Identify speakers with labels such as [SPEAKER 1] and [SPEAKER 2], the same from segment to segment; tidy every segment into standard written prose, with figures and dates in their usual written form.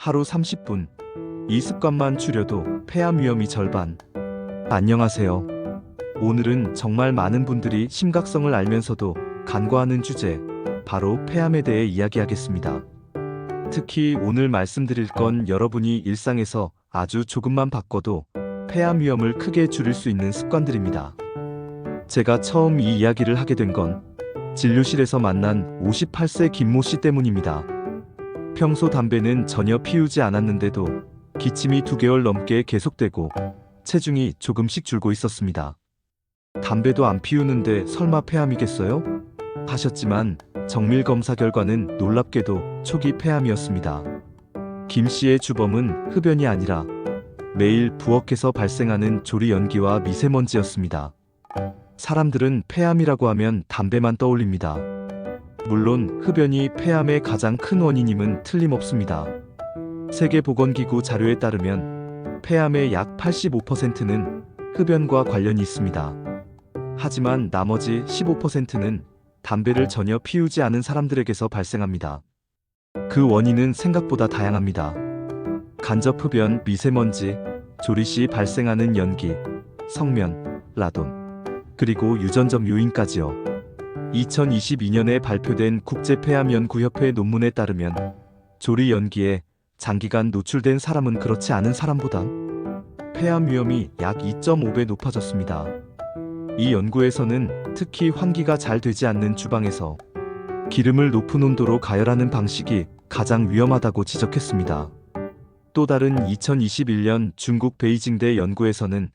[SPEAKER 1] 하루 30분. 이 습관만 줄여도 폐암 위험이 절반. 안녕하세요. 오늘은 정말 많은 분들이 심각성을 알면서도 간과하는 주제, 바로 폐암에 대해 이야기하겠습니다. 특히 오늘 말씀드릴 건 여러분이 일상에서 아주 조금만 바꿔도 폐암 위험을 크게 줄일 수 있는 습관들입니다. 제가 처음 이 이야기를 하게 된 건 진료실에서 만난 58세 김모 씨 때문입니다. 평소 담배는 전혀 피우지 않았는데도 기침이 2개월 넘게 계속되고 체중이 조금씩 줄고 있었습니다. 담배도 안 피우는데 설마 폐암이겠어요? 하셨지만 정밀 검사 결과는 놀랍게도 초기 폐암이었습니다. 김 씨의 주범은 흡연이 아니라 매일 부엌에서 발생하는 조리 연기와 미세먼지였습니다. 사람들은 폐암이라고 하면 담배만 떠올립니다. 물론 흡연이 폐암의 가장 큰 원인임은 틀림없습니다. 세계보건기구 자료에 따르면 폐암의 약 85%는 흡연과 관련이 있습니다. 하지만 나머지 15%는 담배를 전혀 피우지 않은 사람들에게서 발생합니다. 그 원인은 생각보다 다양합니다. 간접 흡연, 미세먼지, 조리 시 발생하는 연기, 성면, 라돈, 그리고 유전적 요인까지요. 2022년에 발표된 국제폐암연구협회 논문에 따르면 조리 연기에 장기간 노출된 사람은 그렇지 않은 사람보다 폐암 위험이 약 2.5배 높아졌습니다. 이 연구에서는 특히 환기가 잘 되지 않는 주방에서 기름을 높은 온도로 가열하는 방식이 가장 위험하다고 지적했습니다. 또 다른 2021년 중국 베이징대 연구에서는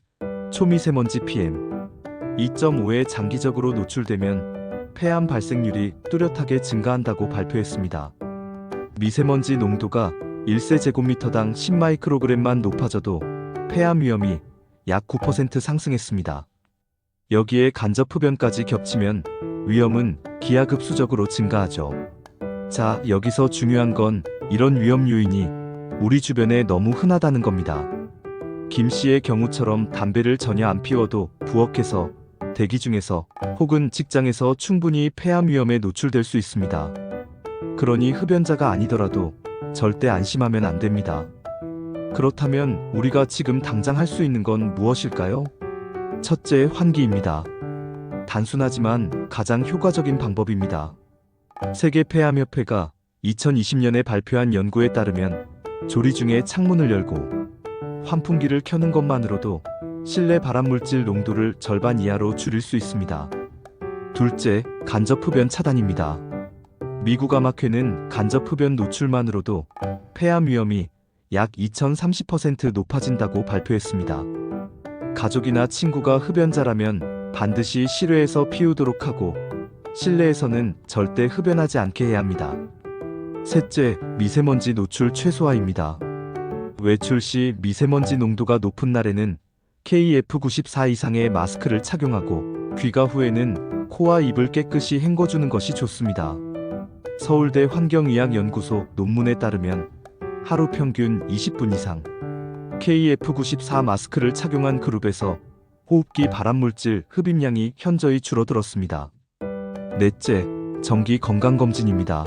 [SPEAKER 1] 초미세먼지 PM 2.5에 장기적으로 노출되면 폐암 발생률이 뚜렷하게 증가한다고 발표했습니다. 미세먼지 농도가 1세제곱미터당 10마이크로그램만 높아져도 폐암 위험이 약 9% 상승했습니다. 여기에 간접 흡연까지 겹치면 위험은 기하급수적으로 증가하죠. 자, 여기서 중요한 건 이런 위험 요인이 우리 주변에 너무 흔하다는 겁니다. 김 씨의 경우처럼 담배를 전혀 안 피워도 부엌에서, 대기 중에서 혹은 직장에서 충분히 폐암 위험에 노출될 수 있습니다. 그러니 흡연자가 아니더라도 절대 안심하면 안 됩니다. 그렇다면 우리가 지금 당장 할 수 있는 건 무엇일까요? 첫째, 환기입니다. 단순하지만 가장 효과적인 방법입니다. 세계 폐암협회가 2020년에 발표한 연구에 따르면 조리 중에 창문을 열고 환풍기를 켜는 것만으로도 실내 발암물질 농도를 절반 이하로 줄일 수 있습니다. 둘째, 간접 흡연 차단입니다. 미국 암학회는 간접 흡연 노출만으로도 폐암 위험이 약 2030% 높아진다고 발표했습니다. 가족이나 친구가 흡연자라면 반드시 실외에서 피우도록 하고 실내에서는 절대 흡연하지 않게 해야 합니다. 셋째, 미세먼지 노출 최소화입니다. 외출 시 미세먼지 농도가 높은 날에는 KF94 이상의 마스크를 착용하고 귀가 후에는 코와 입을 깨끗이 헹궈주는 것이 좋습니다. 서울대 환경의학연구소 논문에 따르면 하루 평균 20분 이상 KF94 마스크를 착용한 그룹에서 호흡기 발암물질 흡입량이 현저히 줄어들었습니다. 넷째, 정기 건강검진입니다.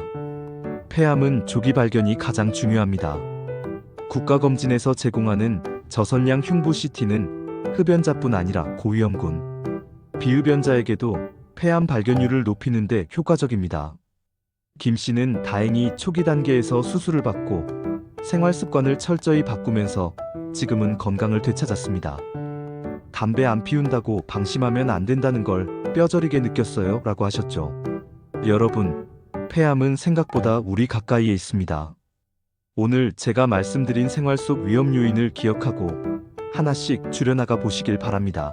[SPEAKER 1] 폐암은 조기 발견이 가장 중요합니다. 국가검진에서 제공하는 저선량 흉부 CT는 흡연자뿐 아니라 고위험군, 비흡연자에게도 폐암 발견율을 높이는 데 효과적입니다. 김 씨는 다행히 초기 단계에서 수술을 받고 생활 습관을 철저히 바꾸면서 지금은 건강을 되찾았습니다. 담배 안 피운다고 방심하면 안 된다는 걸 뼈저리게 느꼈어요 라고 하셨죠. 여러분, 폐암은 생각보다 우리 가까이에 있습니다. 오늘 제가 말씀드린 생활 속 위험 요인을 기억하고 하나씩 줄여나가 보시길 바랍니다.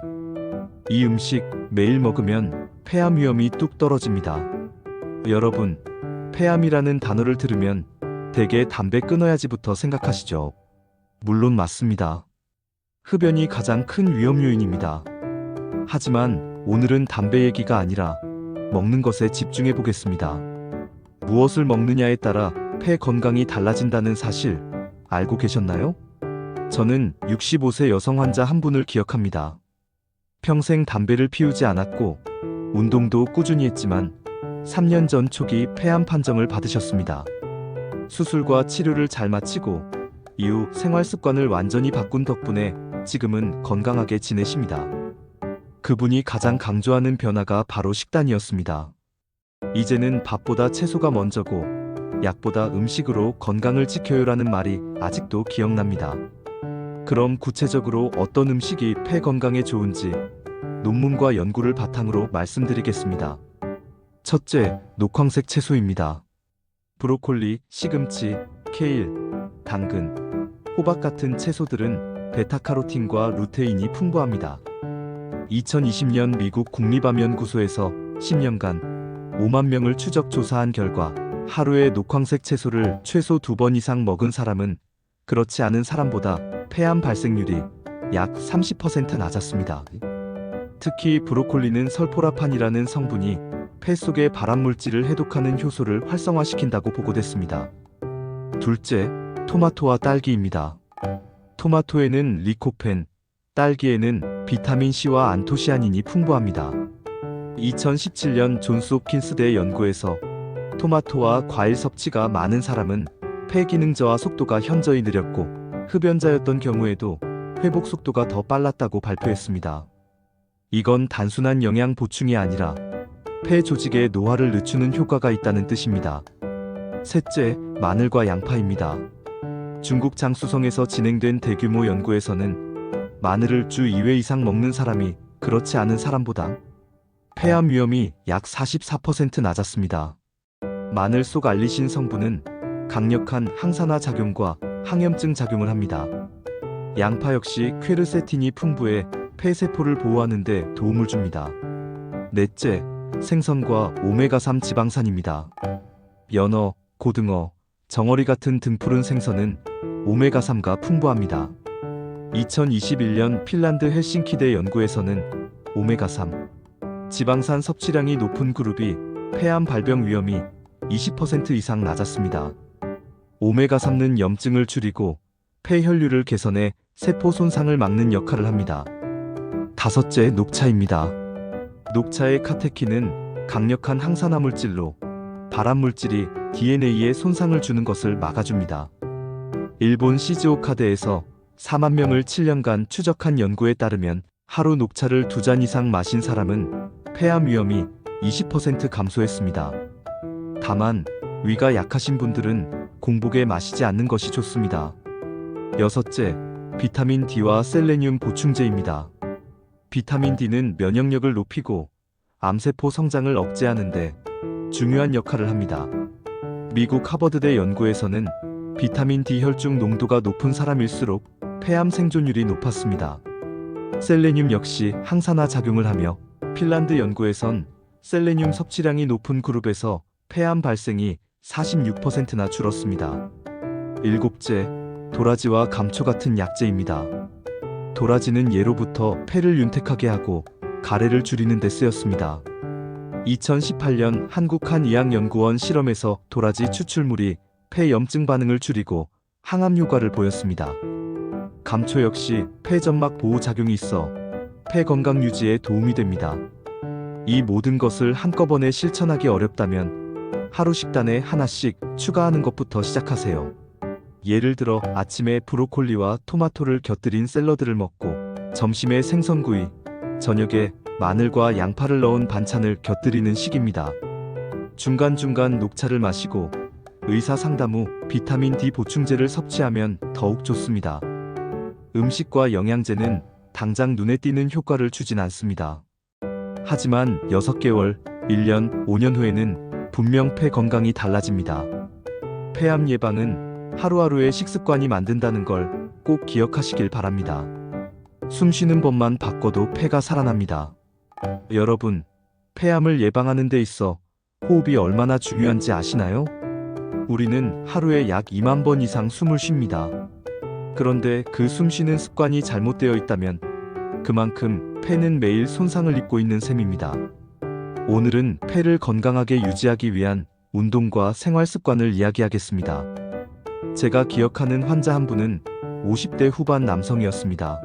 [SPEAKER 1] 이 음식 매일 먹으면 폐암 위험이 뚝 떨어집니다. 여러분, 폐암이라는 단어를 들으면 대개 담배 끊어야지부터 생각하시죠. 물론 맞습니다. 흡연이 가장 큰 위험 요인입니다. 하지만 오늘은 담배 얘기가 아니라 먹는 것에 집중해 보겠습니다. 무엇을 먹느냐에 따라 폐 건강이 달라진다는 사실 알고 계셨나요? 저는 65세 여성 환자 한 분을 기억합니다. 평생 담배를 피우지 않았고 운동도 꾸준히 했지만 3년 전 초기 폐암 판정을 받으셨습니다. 수술과 치료를 잘 마치고 이후 생활 습관을 완전히 바꾼 덕분에 지금은 건강하게 지내십니다. 그분이 가장 강조하는 변화가 바로 식단이었습니다. 이제는 밥보다 채소가 먼저고 약보다 음식으로 건강을 지켜요라는 말이 아직도 기억납니다. 그럼 구체적으로 어떤 음식이 폐 건강에 좋은지 논문과 연구를 바탕으로 말씀드리겠습니다. 첫째, 녹황색 채소입니다. 브로콜리, 시금치, 케일, 당근, 호박 같은 채소들은 베타카로틴과 루테인이 풍부합니다. 2020년 미국 국립암연구소에서 10년간 5만 명을 추적 조사한 결과 하루에 녹황색 채소를 최소 2번 이상 먹은 사람은 그렇지 않은 사람보다 폐암 발생률이 약 30% 낮았습니다. 특히 브로콜리는 설포라판이라는 성분이 폐 속의 발암물질을 해독하는 효소를 활성화시킨다고 보고됐습니다. 둘째, 토마토와 딸기입니다. 토마토에는 리코펜, 딸기에는 비타민C와 안토시아닌이 풍부합니다. 2017년 존스 홉킨스대 연구에서 토마토와 과일 섭취가 많은 사람은 폐 기능 저하 속도가 현저히 느렸고 흡연자였던 경우에도 회복 속도가 더 빨랐다고 발표했습니다. 이건 단순한 영양 보충이 아니라 폐 조직의 노화를 늦추는 효과가 있다는 뜻입니다. 셋째, 마늘과 양파입니다. 중국 장쑤성에서 진행된 대규모 연구에서는 마늘을 주 2회 이상 먹는 사람이 그렇지 않은 사람보다 폐암 위험이 약 44% 낮았습니다. 마늘 속 알리신 성분은 강력한 항산화 작용과 항염증 작용을 합니다. 양파 역시 퀘르세틴이 풍부해 폐세포를 보호하는 데 도움을 줍니다. 넷째, 생선과 오메가3 지방산입니다. 연어, 고등어, 정어리 같은 등푸른 생선은 오메가3가 풍부합니다. 2021년 핀란드 헬싱키대 연구에서는 오메가3 지방산 섭취량이 높은 그룹이 폐암 발병 위험이 20% 이상 낮았습니다. 오메가3는 염증을 줄이고 폐혈류를 개선해 세포 손상을 막는 역할을 합니다. 다섯째, 녹차입니다. 녹차의 카테킨은 강력한 항산화 물질로 발암물질이 DNA에 손상을 주는 것을 막아줍니다. 일본 시즈오카대에서 4만 명을 7년간 추적한 연구에 따르면 하루 녹차를 2잔 이상 마신 사람은 폐암 위험이 20% 감소했습니다. 다만 위가 약하신 분들은 공복에 마시지 않는 것이 좋습니다. 여섯째, 비타민 D와 셀레늄 보충제입니다. 비타민 D는 면역력을 높이고 암세포 성장을 억제하는데 중요한 역할을 합니다. 미국 하버드대 연구에서는 비타민 D 혈중 농도가 높은 사람일수록 폐암 생존율이 높았습니다. 셀레늄 역시 항산화 작용을 하며 핀란드 연구에선 셀레늄 섭취량이 높은 그룹에서 폐암 발생이 46%나 줄었습니다. 일곱째, 도라지와 감초 같은 약재입니다. 도라지는 예로부터 폐를 윤택하게 하고 가래를 줄이는 데 쓰였습니다. 2018년 한국한의학연구원 실험에서 도라지 추출물이 폐 염증 반응을 줄이고 항암 효과를 보였습니다. 감초 역시 폐점막 보호 작용이 있어 폐 건강 유지에 도움이 됩니다. 이 모든 것을 한꺼번에 실천하기 어렵다면 하루 식단에 하나씩 추가하는 것부터 시작하세요. 예를 들어 아침에 브로콜리와 토마토를 곁들인 샐러드를 먹고 점심에 생선구이, 저녁에 마늘과 양파를 넣은 반찬을 곁들이는 식입니다. 중간중간 녹차를 마시고 의사 상담 후 비타민 D 보충제를 섭취하면 더욱 좋습니다. 음식과 영양제는 당장 눈에 띄는 효과를 주진 않습니다. 하지만 6개월, 1년, 5년 후에는 분명 폐 건강이 달라집니다. 폐암 예방은 하루하루의 식습관이 만든다는 걸 꼭 기억하시길 바랍니다. 숨 쉬는 법만 바꿔도 폐가 살아납니다. 여러분, 폐암을 예방하는 데 있어 호흡이 얼마나 중요한지 아시나요? 우리는 하루에 약 2만 번 이상 숨을 쉽니다. 그런데 그 숨 쉬는 습관이 잘못되어 있다면 그만큼 폐는 매일 손상을 입고 있는 셈입니다. 오늘은 폐를 건강하게 유지하기 위한 운동과 생활 습관을 이야기하겠습니다. 제가 기억하는 환자 한 분은 50대 후반 남성이었습니다.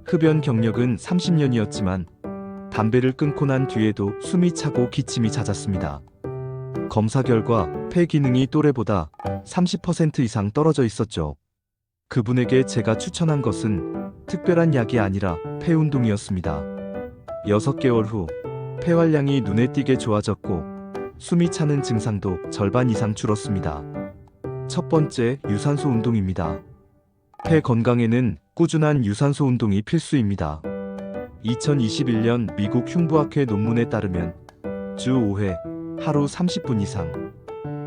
[SPEAKER 1] 흡연 경력은 30년이었지만 담배를 끊고 난 뒤에도 숨이 차고 기침이 잦았습니다. 검사 결과 폐 기능이 또래보다 30% 이상 떨어져 있었죠. 그분에게 제가 추천한 것은 특별한 약이 아니라 폐 운동이었습니다. 6개월 후 폐활량이 눈에 띄게 좋아졌고 숨이 차는 증상도 절반 이상 줄었습니다. 첫 번째, 유산소 운동입니다. 폐 건강에는 꾸준한 유산소 운동이 필수입니다. 2021년 미국 흉부학회 논문에 따르면 주 5회, 하루 30분 이상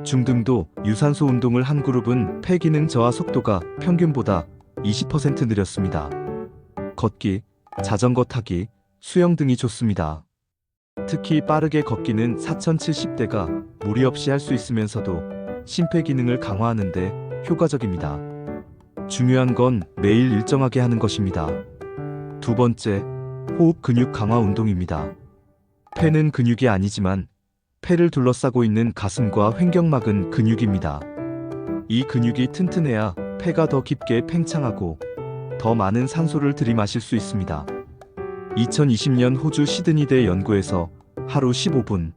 [SPEAKER 1] 중등도 유산소 운동을 한 그룹은 폐 기능 저하 속도가 평균보다 20% 느렸습니다. 걷기, 자전거 타기, 수영 등이 좋습니다. 특히 빠르게 걷기는 4070대가 무리 없이 할 수 있으면서도 심폐 기능을 강화하는 데 효과적입니다. 중요한 건 매일 일정하게 하는 것입니다. 두 번째, 호흡 근육 강화 운동입니다. 폐는 근육이 아니지만 폐를 둘러싸고 있는 가슴과 횡격막은 근육입니다. 이 근육이 튼튼해야 폐가 더 깊게 팽창하고 더 많은 산소를 들이마실 수 있습니다. 2020년 호주 시드니대 연구에서 하루 15분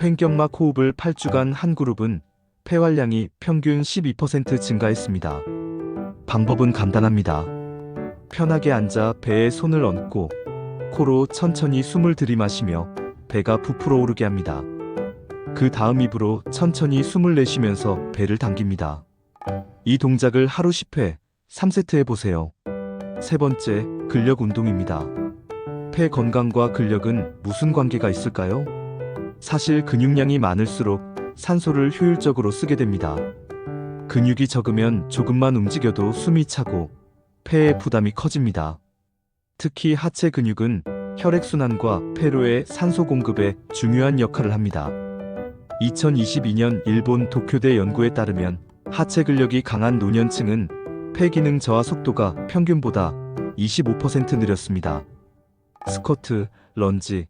[SPEAKER 1] 횡격막 호흡을 8주간 한 그룹은 폐활량이 평균 12% 증가했습니다. 방법은 간단합니다. 편하게 앉아 배에 손을 얹고 코로 천천히 숨을 들이마시며 배가 부풀어 오르게 합니다. 그 다음 입으로 천천히 숨을 내쉬면서 배를 당깁니다. 이 동작을 하루 10회, 3세트 해보세요. 세 번째, 근력 운동입니다. 폐 건강과 근력은 무슨 관계가 있을까요? 사실 근육량이 많을수록 산소를 효율적으로 쓰게 됩니다. 근육이 적으면 조금만 움직여도 숨이 차고 폐의 부담이 커집니다. 특히 하체 근육은 혈액순환과 폐로의 산소 공급에 중요한 역할을 합니다. 2022년 일본 도쿄대 연구에 따르면 하체 근력이 강한 노년층은 폐 기능 저하 속도가 평균보다 25% 느렸습니다. 스쿼트, 런지,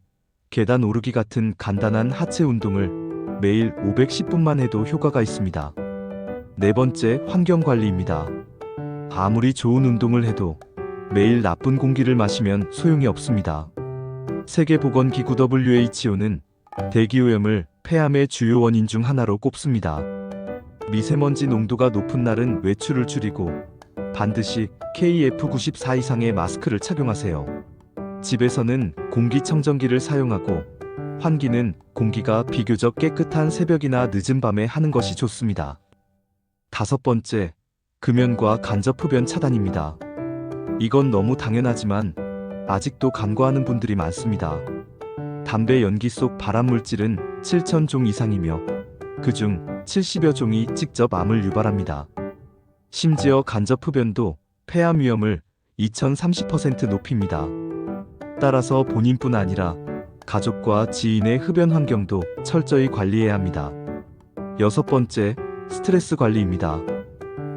[SPEAKER 1] 계단 오르기 같은 간단한 하체 운동을 매일 510분만 해도 효과가 있습니다. 네 번째, 환경 관리입니다. 아무리 좋은 운동을 해도 매일 나쁜 공기를 마시면 소용이 없습니다. 세계보건기구 WHO는 대기오염을 폐암의 주요 원인 중 하나로 꼽습니다. 미세먼지 농도가 높은 날은 외출을 줄이고 반드시 KF94 이상의 마스크를 착용하세요. 집에서는 공기청정기를 사용하고 환기는 공기가 비교적 깨끗한 새벽이나 늦은 밤에 하는 것이 좋습니다. 다섯 번째, 금연과 간접흡연 차단입니다. 이건 너무 당연하지만 아직도 간과하는 분들이 많습니다. 담배 연기 속 발암물질은 7,000종 이상이며 그중 70여 종이 직접 암을 유발합니다. 심지어 간접흡연도 폐암 위험을 2030% 높입니다. 따라서 본인뿐 아니라 가족과 지인의 흡연 환경도 철저히 관리해야 합니다. 여섯 번째, 스트레스 관리입니다.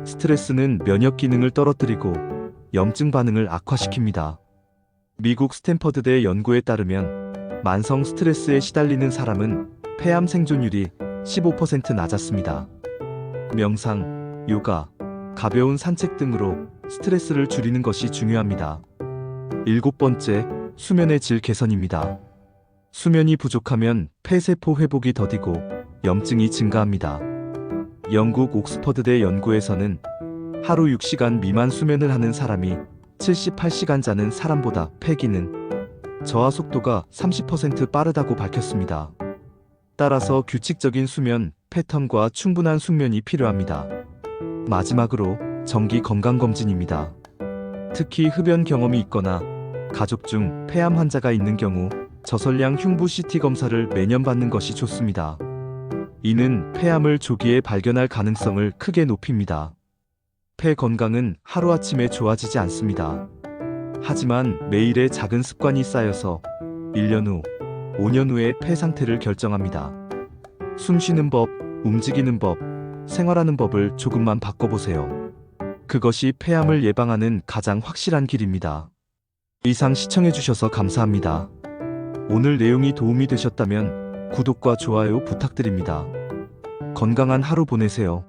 [SPEAKER 1] 스트레스는 면역 기능을 떨어뜨리고 염증 반응을 악화시킵니다. 미국 스탠퍼드대 연구에 따르면 만성 스트레스에 시달리는 사람은 폐암 생존율이 15% 낮았습니다. 명상, 요가, 가벼운 산책 등으로 스트레스를 줄이는 것이 중요합니다. 일곱 번째, 수면의 질 개선입니다. 수면이 부족하면 폐세포 회복이 더디고 염증이 증가합니다. 영국 옥스퍼드대 연구에서는 하루 6시간 미만 수면을 하는 사람이 78시간 자는 사람보다 폐 기능 저하 속도가 30% 빠르다고 밝혔습니다. 따라서 규칙적인 수면 패턴과 충분한 숙면이 필요합니다. 마지막으로 정기 건강검진입니다. 특히 흡연 경험이 있거나 가족 중 폐암 환자가 있는 경우 저설량 흉부 CT 검사를 매년 받는 것이 좋습니다. 이는 폐암을 조기에 발견할 가능성을 크게 높입니다. 폐 건강은 하루아침에 좋아지지 않습니다. 하지만 매일의 작은 습관이 쌓여서 1년 후, 5년 후의 폐 상태를 결정합니다. 숨 쉬는 법, 움직이는 법, 생활하는 법을 조금만 바꿔보세요. 그것이 폐암을 예방하는 가장 확실한 길입니다. 이상 시청해주셔서 감사합니다. 오늘 내용이 도움이 되셨다면 구독과 좋아요 부탁드립니다. 건강한 하루 보내세요.